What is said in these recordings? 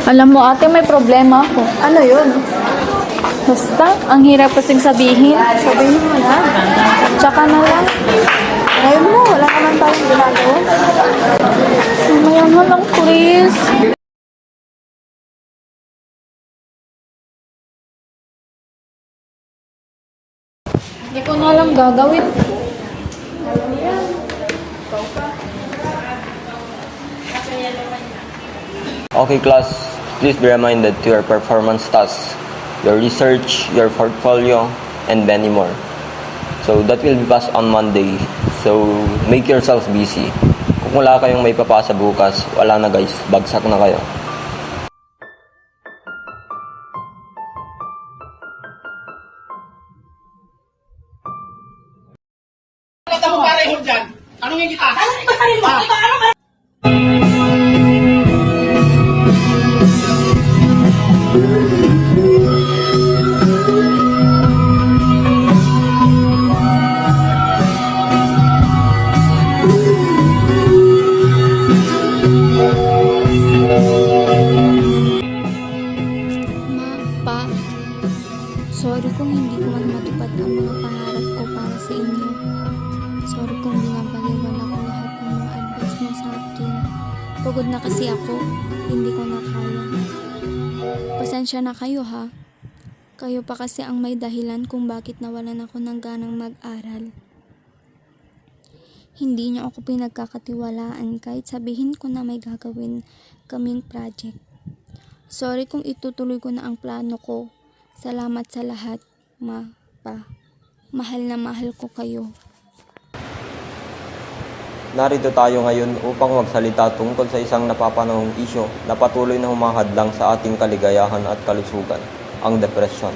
Alam mo ate, may problema ako. Ano yun? Basta, ang hirap kasing sabihin. Sabihin mo na. Tsaka na lang. Ngayon mo, wala naman tayong ginagawa. Mamaya na lang, please. Hindi ko na lang gagawin. Okay class, please be reminded to your performance tasks, your research, your portfolio, and many more. So that will be passed on Monday. So make yourselves busy. Kung wala kayong may papasa bukas, wala na guys, bagsak na kayo. Kita mo pareho dyan. Tanungin kita. Pa, sorry kung hindi ko man matupad ang mga pangarap ko para sa inyo. Sorry kung binabaliwan ako lahat ng mga advice mo sa akin. Pagod na kasi ako, hindi ko na kaya. Pasensya na kayo ha. Kayo pa kasi ang may dahilan kung bakit nawalan ako ng ganang mag-aral. Hindi niyo ako pinagkakatiwalaan kahit sabihin ko na may gagawin kaming project. Sorry kung itutuloy ko na ang plano ko. Salamat sa lahat, Pa. Mahal na mahal ko kayo. Narito tayo ngayon upang magsalita tungkol sa isang napapanahong isyo na patuloy na humahadlang sa ating kaligayahan at kalusugan, ang depresyon.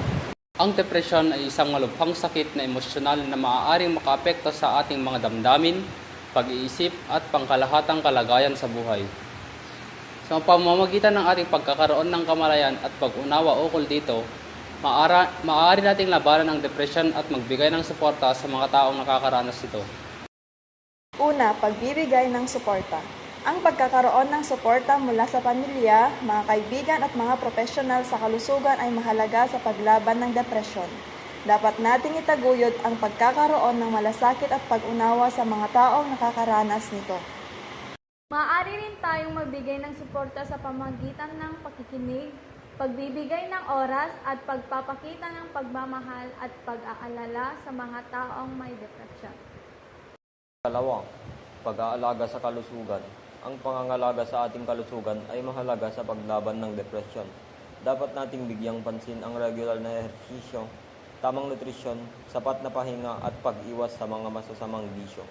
Ang depresyon ay isang malubhang sakit na emosyonal na maaaring makaapekto sa ating mga damdamin, pag-iisip at pangkalahatang kalagayan sa buhay. Sa pamamagitan ng ating pagkakaroon ng kamalayan at pag-unawa ukol dito, maaari nating labanan ang depresyon at magbigay ng suporta sa mga taong nakakaranas nito. Una, pagbibigay ng suporta. Ang pagkakaroon ng suporta mula sa pamilya, mga kaibigan at mga profesional sa kalusugan ay mahalaga sa paglaban ng depresyon. Dapat nating itaguyod ang pagkakaroon ng malasakit at pag-unawa sa mga taong nakakaranas nito. Maaari rin tayong magbigay ng suporta sa pamamagitan ng pakikinig, pagbibigay ng oras at pagpapakita ng pagmamahal at pag-aalala sa mga taong may depresyon. Dalawa, pag-aalaga sa kalusugan. Ang pangangalaga sa ating kalusugan ay mahalaga sa paglaban ng depresyon. Dapat nating bigyang pansin ang regular na ehersisyo, tamang nutrisyon, sapat na pahinga at pag-iwas sa mga masasamang bisyo.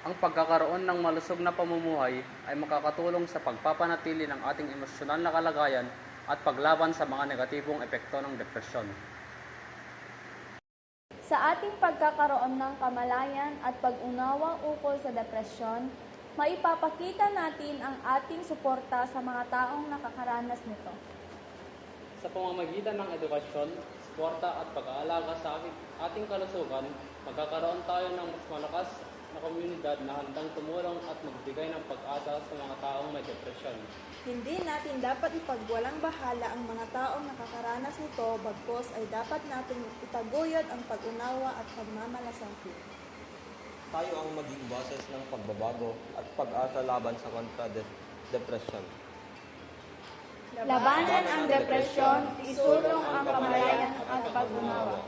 Ang pagkakaroon ng malusog na pamumuhay ay makakatulong sa pagpapanatili ng ating emosyonal na kalagayan at paglaban sa mga negatibong epekto ng depresyon. Sa ating pagkakaroon ng kamalayan at pag-unawa ukol sa depresyon, maipapakita natin ang ating suporta sa mga taong nakakaranas nito. Sa pamamagitan ng edukasyon, suporta at pag-aalaga sa ating kalusugan, magkakaroon tayo ng mas malakas na komunidad na handang tumulong at magbigay ng pag-asa sa mga taong may depresyon. Hindi natin dapat ipagwalang bahala ang mga taong nakakaranas nito, bagkus ay dapat natin itaguyod ang pag-unawa at pagmamalasakit. Tayo ang maging boses ng pagbabago at pag-asa laban sa kontra-depresyon. Labanan ang depresyon, isulong ang kamalayan at pag-unawa.